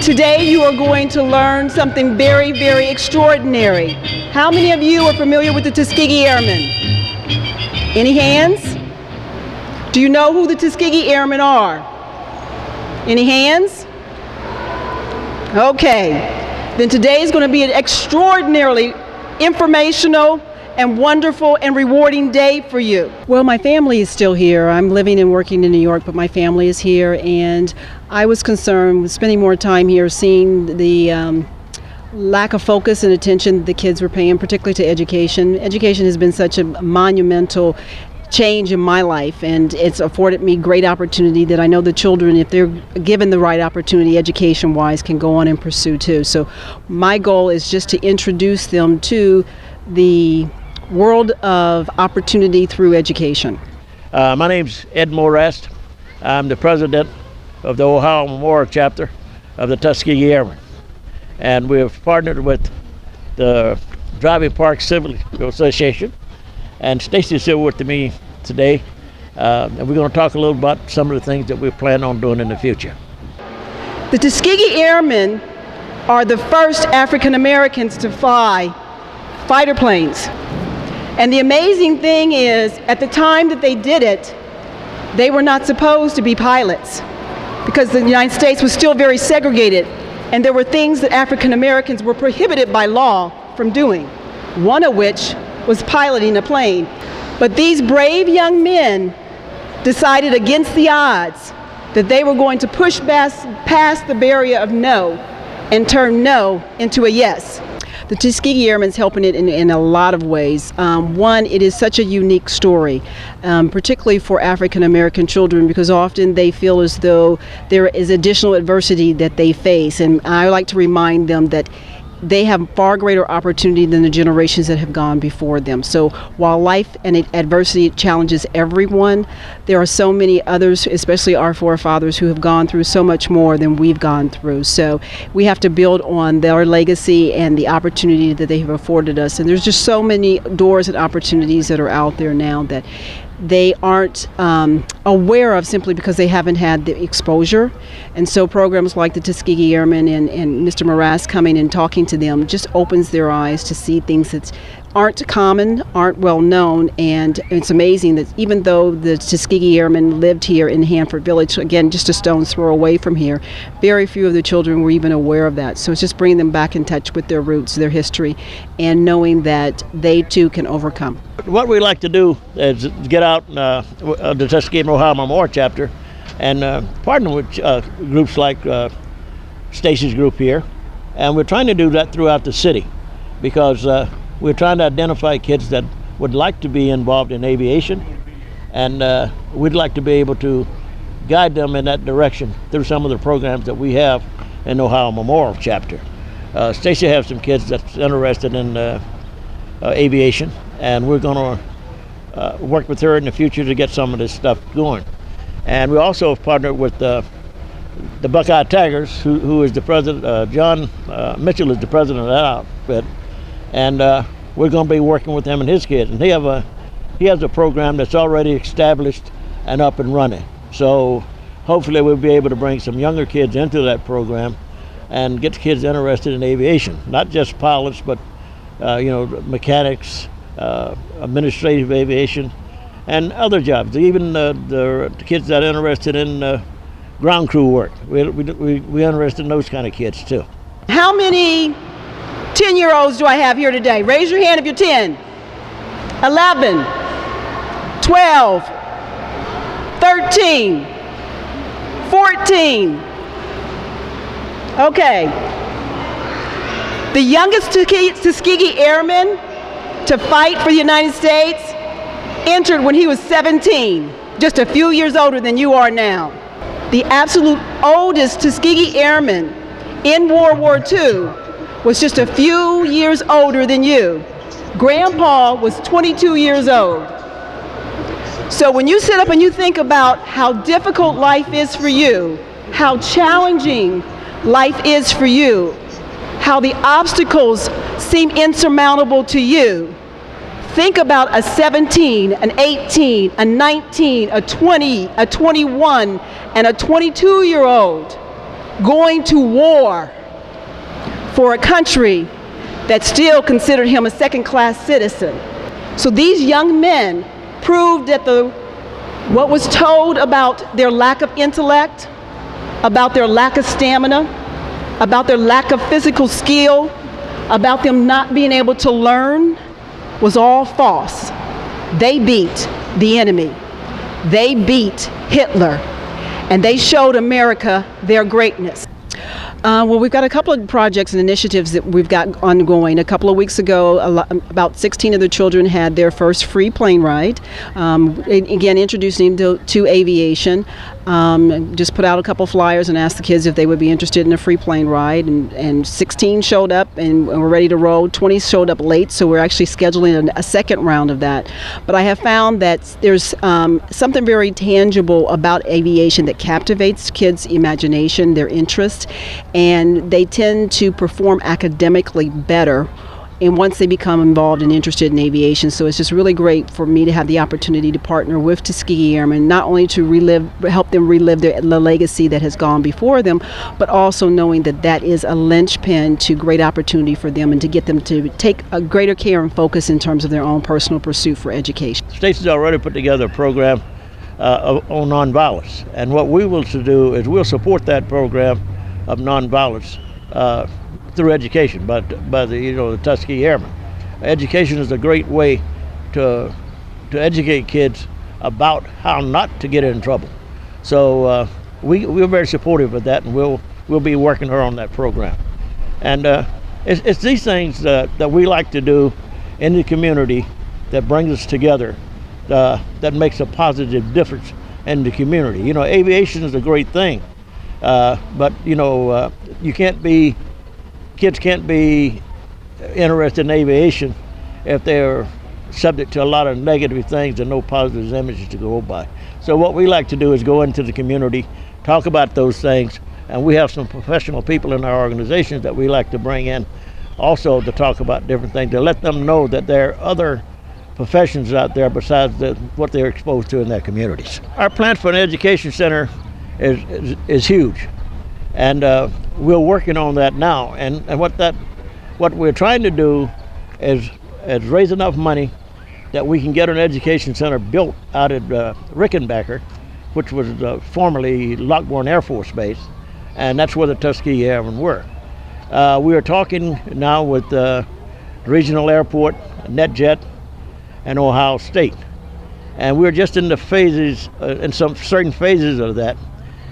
Today you are going to learn something very, very extraordinary. How many of you are familiar with the Tuskegee Airmen? Any hands? Do you know who the Tuskegee Airmen are? Any hands? Okay. Then today is going to be an extraordinarily informational and wonderful and rewarding day for you. Well, my family is still here. I'm living and working in New York, but my family is here, and I was concerned with spending more time here, seeing the lack of focus and attention the kids were paying, particularly to education. Education has been such a monumental change in my life, and it's afforded me great opportunity that I know the children, if they're given the right opportunity education-wise, can go on and pursue too. So my goal is just to introduce them to the world of opportunity through education. My name's Ed Morest. I'm the president of the Ohio Memorial Chapter of the Tuskegee Airmen. And we've partnered with the Driving Park Civic Association. And Stacy's here with me today. And we're going to talk a little about some of the things that we plan on doing in the future. The Tuskegee Airmen are the first African Americans to fly fighter planes. And the amazing thing is, at the time that they did it, they were not supposed to be pilots because the United States was still very segregated, and there were things that African Americans were prohibited by law from doing, one of which was piloting a plane. But these brave young men decided against the odds that they were going to push past the barrier of no and turn no into a yes. The Tuskegee Airmen's helping it in a lot of ways. One, it is such a unique story, particularly for African American children, because often they feel as though there is additional adversity that they face. And I like to remind them that they have far greater opportunity than the generations that have gone before them. So while life and adversity challenges everyone, there are so many others, especially our forefathers, who have gone through so much more than we've gone through. So we have to build on their legacy and the opportunity that they have afforded us. And there's just so many doors and opportunities that are out there now that they aren't aware of simply because they haven't had the exposure. And so programs like the Tuskegee Airmen and Mr. Morass coming and talking to them just opens their eyes to see things that aren't common, aren't well known. And it's amazing that even though the Tuskegee Airmen lived here in Hanford Village, again, just a stone's throw away from here, very few of the children were even aware of that. So it's just bringing them back in touch with their roots, their history, and knowing that they too can overcome. What we like to do is get out the Tuskegee Ohio Memorial Chapter and partner with groups like Stacy's group here. And we're trying to do that throughout the city because we're trying to identify kids that would like to be involved in aviation, and we'd like to be able to guide them in that direction through some of the programs that we have in the Ohio Memorial Chapter. Stacy has some kids that's interested in aviation, and we're going to work with her in the future to get some of this stuff going. And we also have partnered with the Buckeye Tigers, who is the president. John Mitchell is the president of that outfit, and we're going to be working with him and his kids. And he has a program that's already established and up and running. So hopefully we'll be able to bring some younger kids into that program and get the kids interested in aviation, not just pilots, but mechanics, administrative aviation, and other jobs. Even the kids that are interested in ground crew work. We're interested in those kind of kids too. How many 10-year-olds do I have here today? Raise your hand if you're 10. 11, 12, 13, 14. Okay. The youngest Tuskegee Airman to fight for the United States entered when he was 17, just a few years older than you are now. The absolute oldest Tuskegee Airman in World War II was just a few years older than you. Grandpa was 22 years old. So when you sit up and you think about how difficult life is for you, how challenging life is for you, how the obstacles seem insurmountable to you, think about a 17, an 18, a 19, a 20, a 21, and a 22-year-old going to war for a country that still considered him a second-class citizen. So these young men proved that what was told about their lack of intellect, about their lack of stamina, about their lack of physical skill, about them not being able to learn, was all false. They beat the enemy. They beat Hitler, and they showed America their greatness. Well, we've got a couple of projects and initiatives that we've got ongoing. A couple of weeks ago, about 16 of the children had their first free plane ride. Again, introducing them to aviation. Just put out a couple flyers and asked the kids if they would be interested in a free plane ride. And 16 showed up and we're ready to roll. 20 showed up late, so we're actually scheduling a second round of that. But I have found that there's something very tangible about aviation that captivates kids' imagination, their interest, and they tend to perform academically better and once they become involved and interested in aviation. So it's just really great for me to have the opportunity to partner with Tuskegee Airmen, not only to help them relive the legacy that has gone before them, but also knowing that that is a linchpin to great opportunity for them and to get them to take a greater care and focus in terms of their own personal pursuit for education. Stacey's already put together a program on nonviolence, and what we will do is we'll support that program of nonviolence through education by the Tuskegee Airmen. Education is a great way to educate kids about how not to get in trouble. So we're very supportive of that, and we'll be working on that program. And it's these things that we like to do in the community that brings us together, that makes a positive difference in the community. You know, aviation is a great thing. But kids can't be interested in aviation if they're subject to a lot of negative things and no positive images to go by. So what we like to do is go into the community, talk about those things, and we have some professional people in our organizations that we like to bring in also to talk about different things, to let them know that there are other professions out there besides what they're exposed to in their communities. Our plan for an education center is huge, and we're working on that now. And what we're trying to do is raise enough money that we can get an education center built out at Rickenbacker, which was formerly Lockbourne Air Force Base, and that's where the Tuskegee Airmen were. We are talking now with the regional airport, NetJet, and Ohio State, and we're just in the phases, in some certain phases of that.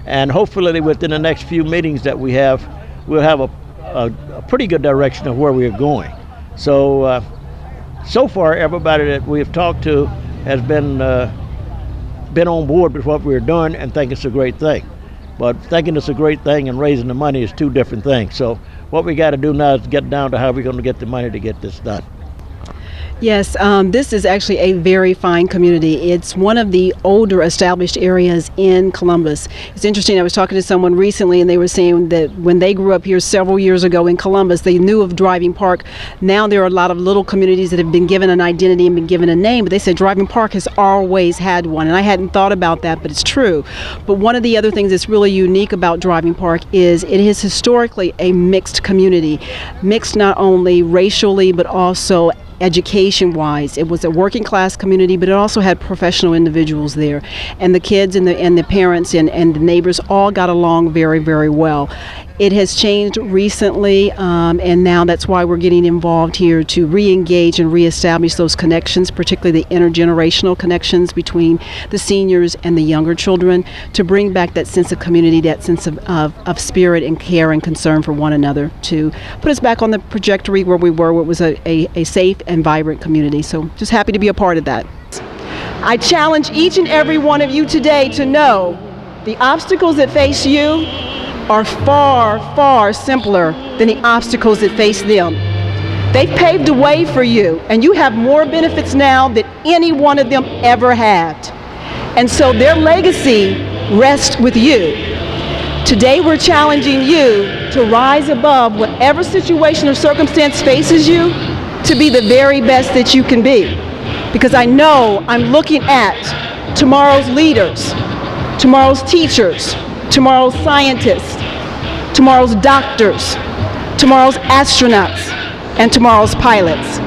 And hopefully within the next few meetings that we have, we'll have a pretty good direction of where we are going. So so far, everybody that we've talked to has been on board with what we're doing and think it's a great thing. But thinking it's a great thing and raising the money is two different things. So what we got to do now is get down to how we're going to get the money to get this done. Yes, this is actually a very fine community. It's one of the older established areas in Columbus. It's interesting, I was talking to someone recently and they were saying that when they grew up here several years ago in Columbus, they knew of Driving Park. Now there are a lot of little communities that have been given an identity and been given a name, but they said Driving Park has always had one, and I hadn't thought about that, but it's true. But one of the other things that's really unique about Driving Park is it is historically a mixed community, mixed not only racially but also education-wise. It was a working class community, but it also had professional individuals there, and the kids and the parents and the neighbors all got along very, very well. It has changed recently, and now that's why we're getting involved here to re-engage and re-establish those connections, particularly the intergenerational connections between the seniors and the younger children, to bring back that sense of community, that sense of spirit and care and concern for one another, to put us back on the trajectory where we were, where it was a safe and vibrant community. So just happy to be a part of that. I challenge each and every one of you today to know the obstacles that face you are far, far simpler than the obstacles that face them. They've paved the way for you, and you have more benefits now than any one of them ever had. And so their legacy rests with you. Today we're challenging you to rise above whatever situation or circumstance faces you to be the very best that you can be. Because I know I'm looking at tomorrow's leaders, tomorrow's teachers, tomorrow's scientists, tomorrow's doctors, tomorrow's astronauts, and tomorrow's pilots.